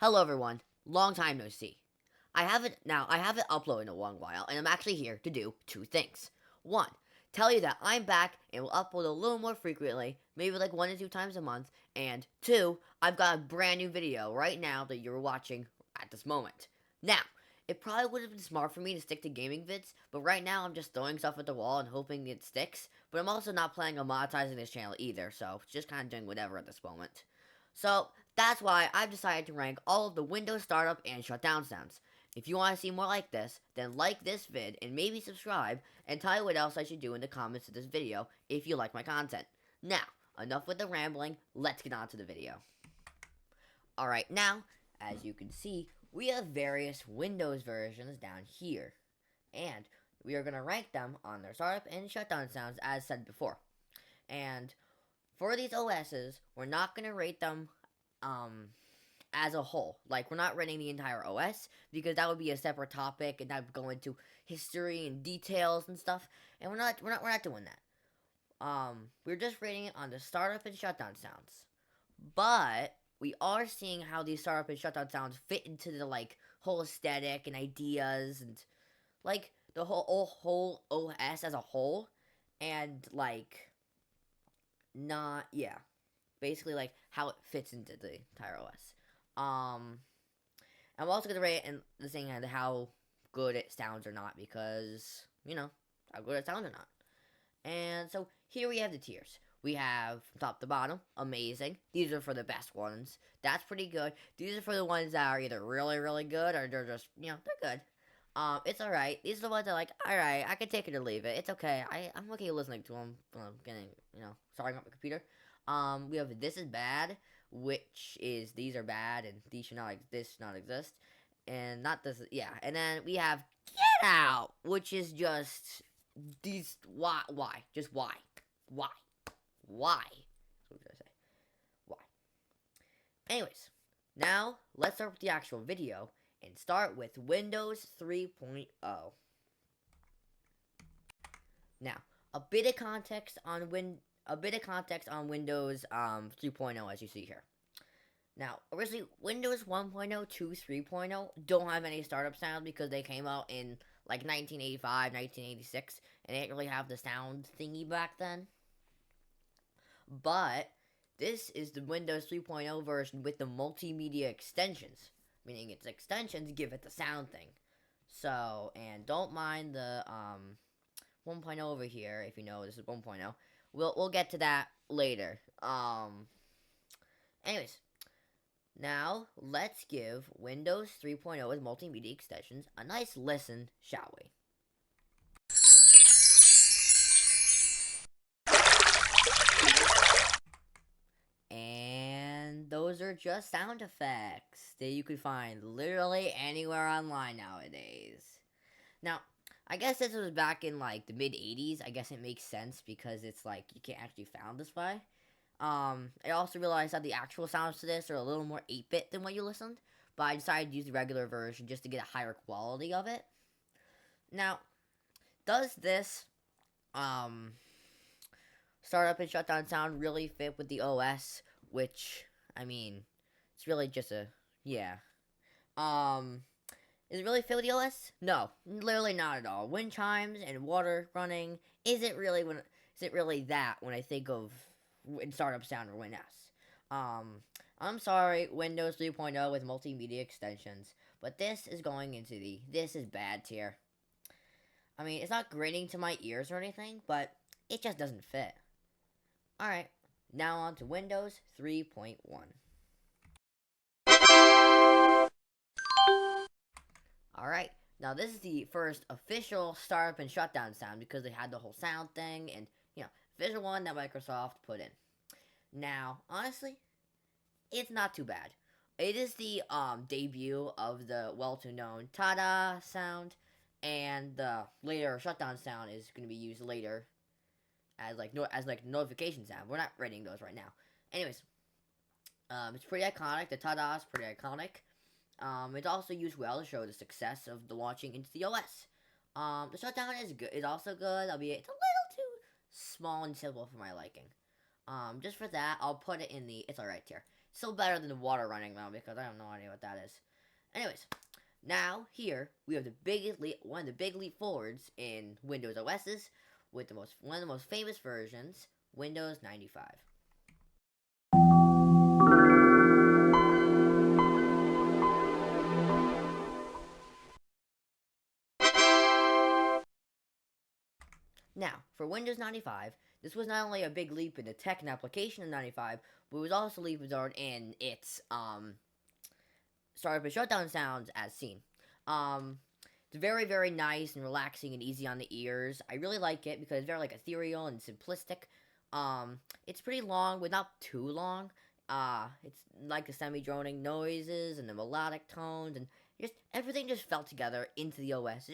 Hello everyone, long time no see. I haven't uploaded in a long while, and I'm actually here to do two things. One, tell you that I'm back and will upload a little more frequently, maybe like 1 to 2 times a month, and two, I've got a brand new video right now that you're watching at this moment. Now, it probably would have been smart for me to stick to gaming vids, but right now I'm just throwing stuff at the wall and hoping it sticks, but I'm also not planning on monetizing this channel either, so just kind of doing whatever at this moment. So, that's why I've decided to rank all of the Windows startup and shutdown sounds. If you want to see more like this, then like this vid and maybe subscribe and tell me what else I should do in the comments of this video if you like my content. Now, enough with the rambling, let's get on to the video. Alright, now, as you can see, we have various Windows versions down here. And we are going to rank them on their startup and shutdown sounds as said before. And for these OSs, we're not going to rate them as a whole. Like, we're not rating the entire OS, because that would be a separate topic, and that would go into history and details and stuff, and we're not doing that. We're just rating it on the startup and shutdown sounds. But we are seeing how these startup and shutdown sounds fit into the, like, whole aesthetic and ideas, and, like, the whole OS as a whole, and, like, basically, like, how it fits into the entire OS. I'm also gonna rate it in the same hand how good it sounds or not, because, how good it sounds or not. And so, here we have the tiers. We have, from top to bottom, amazing. These are for the best ones. That's pretty good. These are for the ones that are either really, really good, or they're just, they're good. It's alright. These are the ones that are like, alright, I can take it or leave it. It's okay. I'm okay listening to them. I'm getting, starting up my computer. We have This Is Bad, which is, these are bad, and this should not exist. And not this, yeah. And then we have Get Out, which is just, these, why? Just why? Why? What did I say? Why? Anyways, now, let's start with the actual video, and start with Windows 3.0. Now, a bit of context on Windows 3.0, as you see here. Now, originally, Windows 1.0 to 3.0 don't have any startup sound because they came out in, like, 1985, 1986, and they didn't really have the sound thingy back then. But this is the Windows 3.0 version with the multimedia extensions, meaning its extensions give it the sound thing. So, and don't mind the 1.0 over here, if you know this is 1.0. We'll get to that later. Anyways, now let's give Windows 3.0 with multimedia extensions a nice listen, shall we? And those are just sound effects that you can find literally anywhere online nowadays. Now, I guess this was back in, like, the mid-80s. I guess it makes sense because it's, like, you can't actually sound this way. I also realized that the actual sounds to this are a little more 8-bit than what you listened, but I decided to use the regular version just to get a higher quality of it. Now, does this, startup and shutdown sound really fit with the OS? Which, I mean, it's really just a, yeah. Is it really fit with the OS? No, literally not at all. Wind chimes and water running isn't really that when I think of startup sound or Windows. I'm sorry, Windows 3.0 with multimedia extensions, but this is going into the this is bad tier. I mean, it's not grating to my ears or anything, but it just doesn't fit. Alright, now on to Windows 3.1. Alright, now this is the first official startup and shutdown sound because they had the whole sound thing and, official one that Microsoft put in. Now, honestly, it's not too bad. It is the debut of the well-to-known ta-da sound, and the later shutdown sound is going to be used later as notification sound. We're not rating those right now. Anyways, it's pretty iconic. The ta-da is pretty iconic. It's also used well to show the success of the launching into the OS. The shutdown is good. It's also good, albeit it's a little too small and simple for my liking. Just for that, I'll put it in the it's alright tier. Still better than the water running though, because I have no idea what that is. Anyways, now here we have one of the big leap forwards in Windows OSs with one of the most famous versions, Windows 95. Now, for Windows 95, this was not only a big leap in the tech and application of 95, but it was also a leap forward in its startup and shutdown sounds as seen. It's very, very nice and relaxing and easy on the ears. I really like it because it's very like ethereal and simplistic. It's pretty long, but not too long. It's like the semi-droning noises and the melodic tones and just everything just fell together into the OS.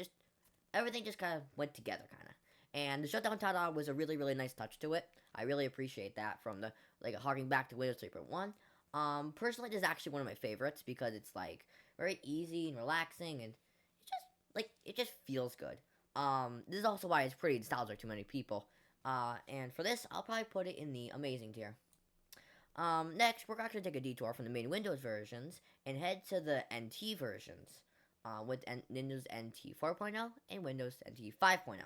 Everything just kind of went together, kind of. And the shutdown tada was a really, really nice touch to it. I really appreciate that from the, like, harking back to Windows 3.1. Personally, this is actually one of my favorites because it's, like, very easy and relaxing, and it just feels good. This is also why it's pretty nostalgic to many people. And for this, I'll probably put it in the amazing tier. Next, we're actually take a detour from the main Windows versions and head to the NT versions, with Windows NT 4.0 and Windows NT 5.0.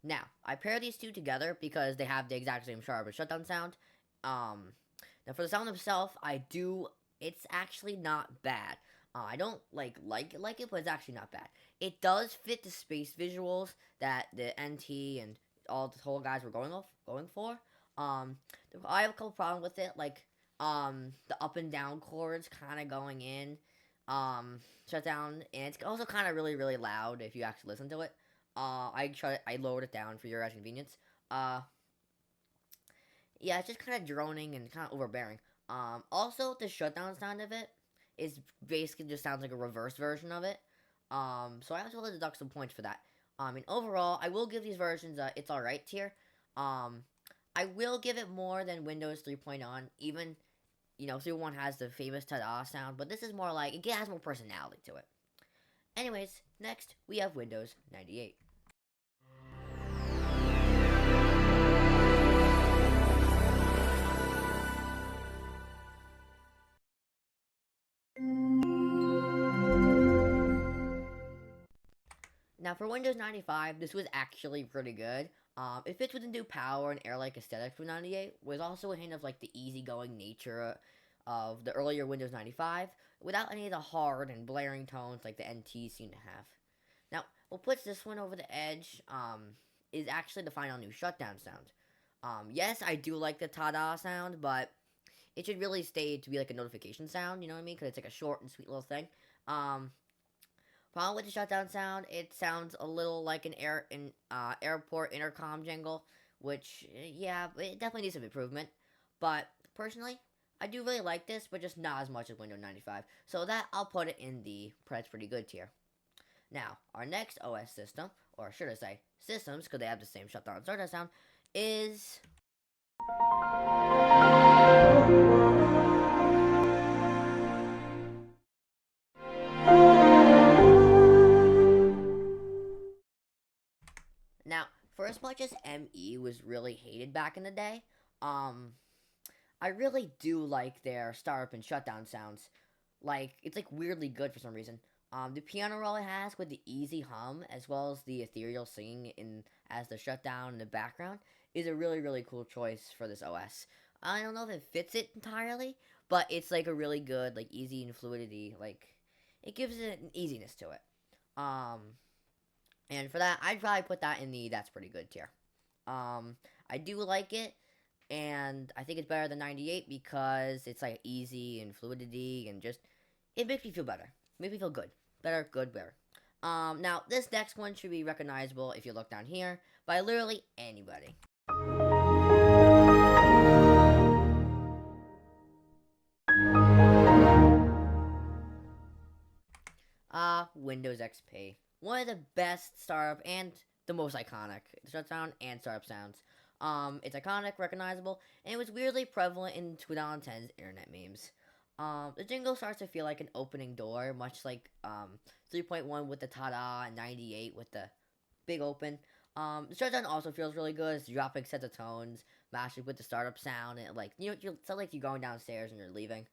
Now, I pair these two together because they have the exact same sharp and shutdown sound. Now for the sound itself, it's actually not bad. I don't like it, but it's actually not bad. It does fit the space visuals that the NT and all the whole guys were going for. I have a couple problems with it, like the up and down chords kind of going in, shutdown, and it's also kind of really, really loud if you actually listen to it. I lowered it down for your guys' convenience. Yeah, it's just kind of droning and kind of overbearing. Also, the shutdown sound of it is basically just sounds like a reverse version of it. So I also will deduct some points for that. And overall, I will give these versions it's alright tier. I will give it more than Windows 3.0, even, 3.1 has the famous ta-da sound, but this is more like, it has more personality to it. Anyways, next, we have Windows 98. Now, for Windows 95, this was actually pretty good. It fits with the new power and air-like aesthetic for 98, with also a hint of, like, the easygoing nature of the earlier Windows 95, without any of the hard and blaring tones like the NT seem to have. Now, what puts this one over the edge, is actually the final new shutdown sound. Yes, I do like the ta-da sound, but it should really stay to be like a notification sound, you know what I mean? Because it's like a short and sweet little thing. Problem with the shutdown sound, it sounds a little like an airport intercom jingle, which, yeah, it definitely needs some improvement. But, personally, I do really like this, but just not as much as Windows 95. So that, I'll put it in the pretty good tier. Now, our next OS system, or should I say, systems, because they have the same shutdown and shutdown sound, is... Now, for as much as ME was really hated back in the day, I really do like their startup and shutdown sounds. Like, it's like weirdly good for some reason. The piano roll it has with the easy hum, as well as the ethereal singing as the shutdown in the background, is a really, really cool choice for this OS. I don't know if it fits it entirely, but it's like a really good, like, easy and fluidity, like, it gives it an easiness to it. And for that, I'd probably put that in the that's pretty good tier. I do like it, and I think it's better than 98 because it's like easy and fluidity and just, it makes me feel better. Makes me feel good. Better, good, better. Now, this next one should be recognizable if you look down here by literally anybody. Windows XP. one of the best startup and the most iconic shutdown and startup sounds. It's iconic, recognizable, and it was weirdly prevalent in 2010's internet memes. The jingle starts to feel like an opening door, much like 3.1 with the ta-da and 98 with the big open. The shutdown also feels really good. It's dropping sets of tones, mashed with the startup sound, and like you sound like you're going downstairs and you're leaving.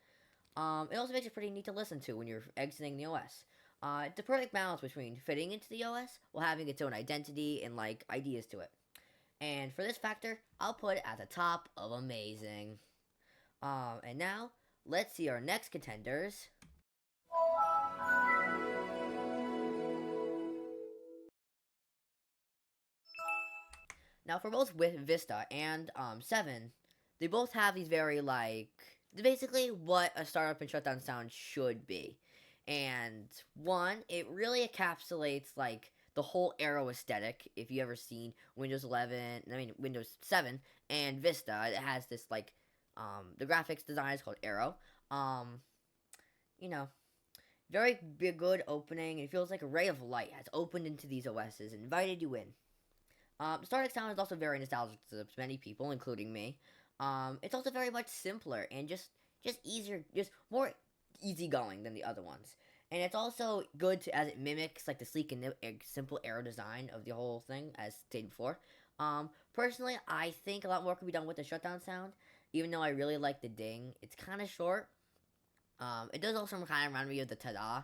It also makes it pretty neat to listen to when you're exiting the OS. It's the perfect balance between fitting into the OS while having its own identity and like ideas to it. And for this factor, I'll put it at the top of amazing. And now let's see our next contenders. Now for both Vista and 7, they both have these very like basically what a startup and shutdown sound should be. And one, it really encapsulates like the whole Arrow aesthetic. If you ever seen Windows 11, I mean Windows 7 and Vista, it has this like the graphics design is called Arrow. Um, you know, very big, good opening. It feels like a ray of light has opened into these OSs and invited you in. The Stardeck sound is also very nostalgic to many people, including me. It's also very much simpler and just easier, just more easygoing than the other ones. And it's also good as it mimics like the sleek and simple Arrow design of the whole thing, as stated before. Personally, I think a lot more could be done with the shutdown sound, even though I really like the ding. It's kind of short. It does also kind of remind me of the ta-da.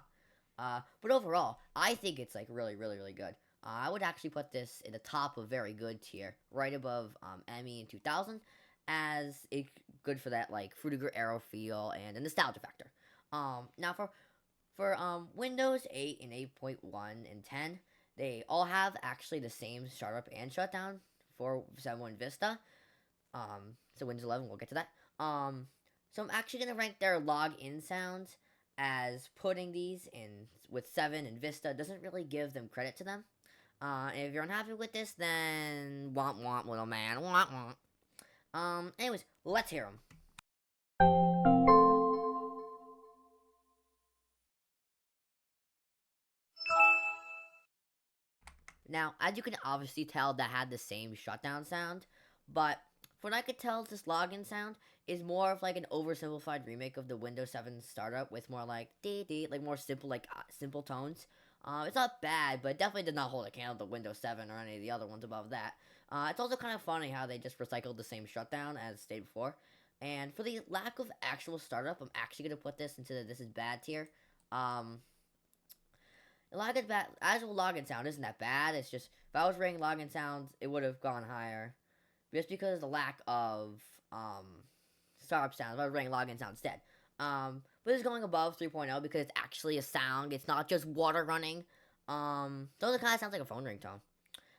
But overall, I think it's like really, really, really good. I would actually put this in the top of very good tier, right above Emmy in 2000, as it good for that like Fruitiger Arrow feel and a nostalgia factor. Now for Windows 8 and 8.1 and 10, they all have actually the same startup and shutdown for 7 Vista. So Windows 11, we'll get to that. So I'm actually gonna rank their login sounds as putting these in with 7 and Vista doesn't really give them credit to them. And if you're unhappy with this, then womp little man, womp. Anyways, let's hear them. Now, as you can obviously tell, that had the same shutdown sound, but from what I could tell, this login sound is more of like an oversimplified remake of the Windows 7 startup with more like dee dee, like more simple, like simple tones. It's not bad, but it definitely did not hold a candle to Windows 7 or any of the other ones above that. It's also kind of funny how they just recycled the same shutdown as stated before. And for the lack of actual startup, I'm actually going to put this into the this is bad tier. Um, Login bad. Actual login sound isn't that bad. It's just if I was rating login sounds, it would have gone higher, just because of the lack of startup sounds. If I was rating login sound instead. But it's going above 3.0 because it's actually a sound. It's not just water running. So it kind of sounds like a phone ringtone.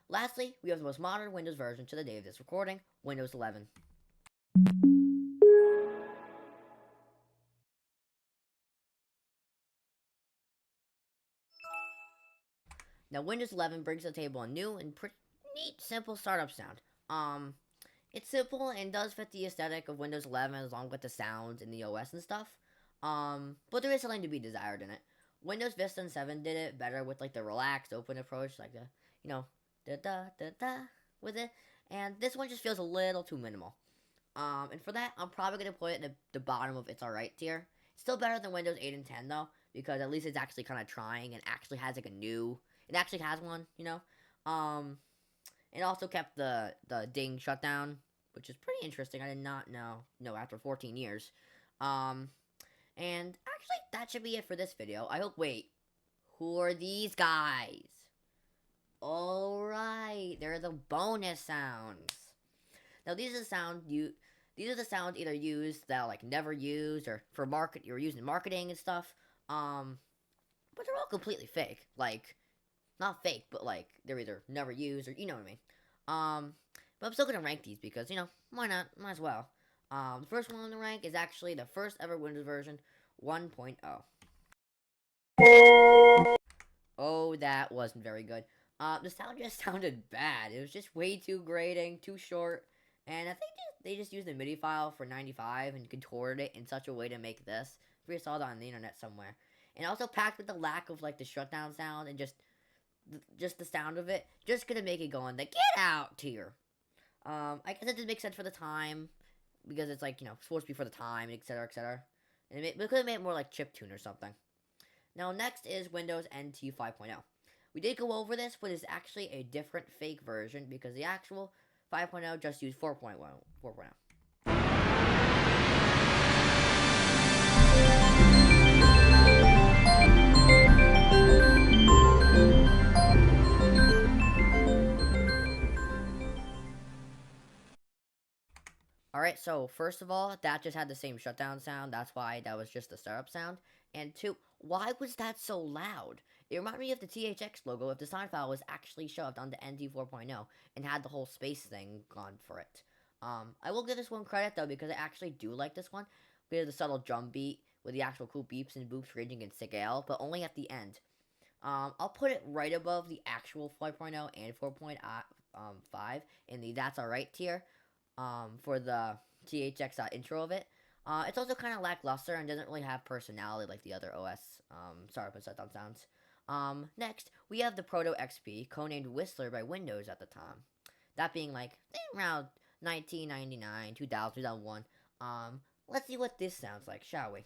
Lastly, we have the most modern Windows version to the day of this recording, Windows 11. Now, Windows 11 brings to the table a new and pretty neat, simple startup sound. It's simple and does fit the aesthetic of Windows 11 along with the sounds in the OS and stuff. But there is something to be desired in it. Windows Vista and 7 did it better with like the relaxed, open approach, like the, da da da da with it. And this one just feels a little too minimal. And for that, I'm probably gonna put it in the bottom of it's alright tier. It's still better than Windows 8 and 10 though, because at least it's actually kind of trying and actually has like a new. It actually has one, It also kept the ding shutdown, which is pretty interesting. I did not know. No, after 14 years. And actually, that should be it for this video. I hope. Wait, who are these guys? Alright, they're the bonus sounds. Now these are the sounds these are the sounds either used that like never used or for market you're using marketing and stuff. But they're all completely fake. Like not fake, but like they're either never used or you know what I mean. But I'm still gonna rank these because why not? Might as well. The first one on the rank is actually the first ever Windows version 1.0. Oh, that wasn't very good. The sound just sounded bad. It was just way too grating, too short, and I think they just used the MIDI file for 95 and contorted it in such a way to make this. We saw that on the internet somewhere. And also packed with the lack of like the shutdown sound and just just the sound of it, just gonna make it go on the get out tier. I guess it did make sense for the time, because it's like, supposed to be for the time, etc., etc. And we could have made it more like chiptune or something. Now, next is Windows NT 5.0. We did go over this, but it's actually a different fake version because the actual 5.0 just used 4.1. 4.0. Alright, so first of all, that just had the same shutdown sound. That's why that was just the startup sound. And two, why was that so loud? It reminded me of the THX logo if the sound file was actually shoved onto NT 4.0 and had the whole space thing gone for it. I will give this one credit though because I actually do like this one. We have the subtle drum beat with the actual cool beeps and boops ranging in sick AL, but only at the end. I'll put it right above the actual 5.0 and 4.5 in the That's Alright tier. For the THX intro of it. It's also kind of lackluster and doesn't really have personality like the other OS startup and shutdown sounds. Next, we have the Proto XP, codenamed Whistler by Windows at the time. That being like around 1999, 2000, 2001. Let's see what this sounds like, shall we?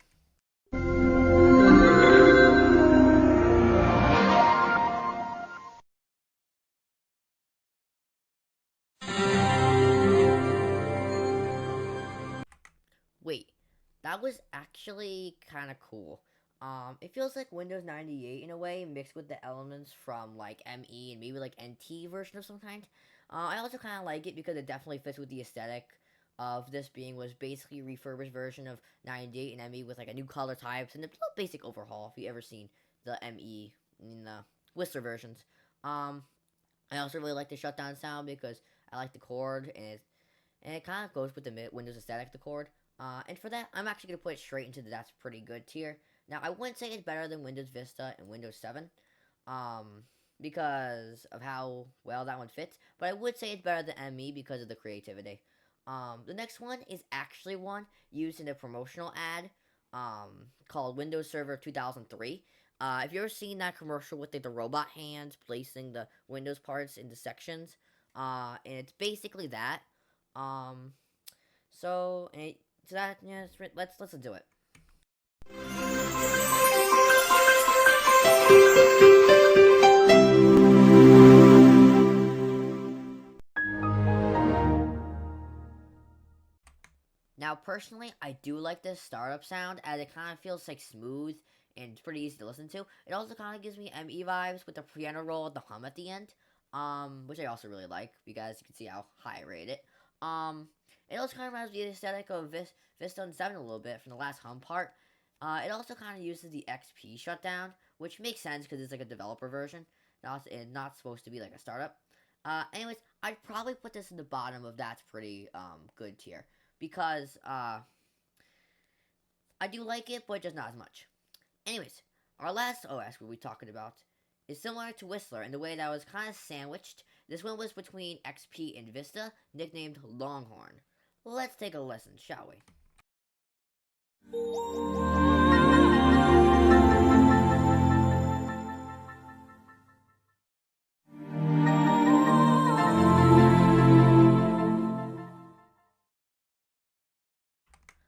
Wait, that was actually kind of cool. It feels like Windows 98 in a way, mixed with the elements from like ME and maybe like NT version of some kind. I also kind of like it because it definitely fits with the aesthetic of this being was basically a refurbished version of 98 and ME with like a new color types and a basic overhaul if you ever seen the ME in the Whistler versions. I also really like the shutdown sound because I like the chord and it kind of goes with the Windows aesthetic, the chord. And for that, I'm actually going to put it straight into the That's Pretty Good tier. Now, I wouldn't say it's better than Windows Vista and Windows 7, because of how well that one fits, but I would say it's better than ME because of the creativity. The next one is actually one used in a promotional ad, called Windows Server 2003. If you've ever seen that commercial with the robot hands placing the Windows parts into sections, and it's basically that. Um, so, so that, yeah, let's do it. Now, personally, I do like this startup sound as it kind of feels like smooth and pretty easy to listen to. It also kind of gives me ME vibes with the piano roll, the hum at the end, which I also really like because you can see how high I rate it. Um, it also kind of reminds me of the aesthetic of Vista and 7 a little bit from the last hum part. It also kind of uses the XP shutdown, which makes sense because it's like a developer version, and not supposed to be like a startup. Anyways, I'd probably put this in the bottom of That's Pretty Good tier because I do like it, but just not as much. Anyways, our last OS we'll be talking about is similar to Whistler in the way that was kind of sandwiched. This one was between XP and Vista, nicknamed Longhorn. Let's take a listen, shall we?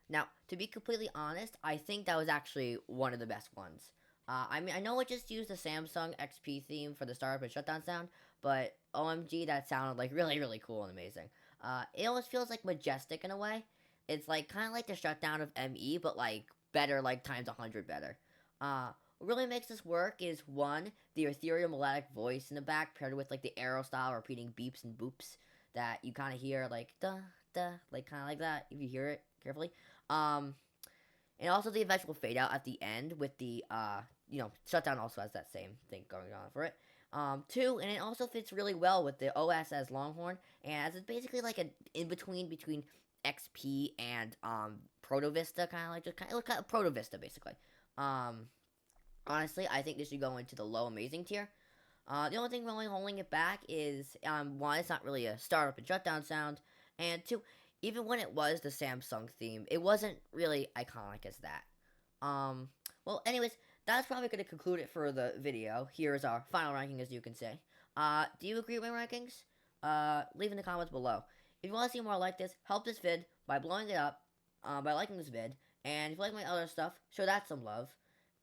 Now, to be completely honest, I think that was actually one of the best ones. I mean, I know it just used the Samsung XP theme for the startup and shutdown sound, but OMG, that sounded like really, really cool and amazing. It almost feels like majestic in a way. It's like kind of like the shutdown of ME, but like better, like times 100 better. What really makes this work is one, the ethereal melodic voice in the back paired with like the arrow style repeating beeps and boops that you kind of hear like da da, like kind of like that if you hear it carefully. Um, and also the eventual fade out at the end with the shutdown also has that same thing going on for it. Two, and it also fits really well with the OS as Longhorn, and as it's basically like an in between XP and Proto Vista, kind of like just kind of Proto Vista basically. Um, Honestly, I think this should go into the low amazing tier. The only thing really holding it back is one, it's not really a startup and shutdown sound, and two, even when it was the Samsung theme, it wasn't really iconic as that. Well, anyways, that's probably going to conclude it for the video. Here's our final ranking, as you can see. Do you agree with my rankings? Leave in the comments below. If you want to see more like this, help this vid by blowing it up, by liking this vid. And if you like my other stuff, show that some love.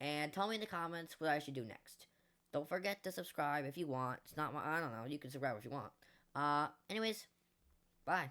And tell me in the comments what I should do next. Don't forget to subscribe if you want. It's not my, I don't know, you can subscribe if you want. Anyways, bye.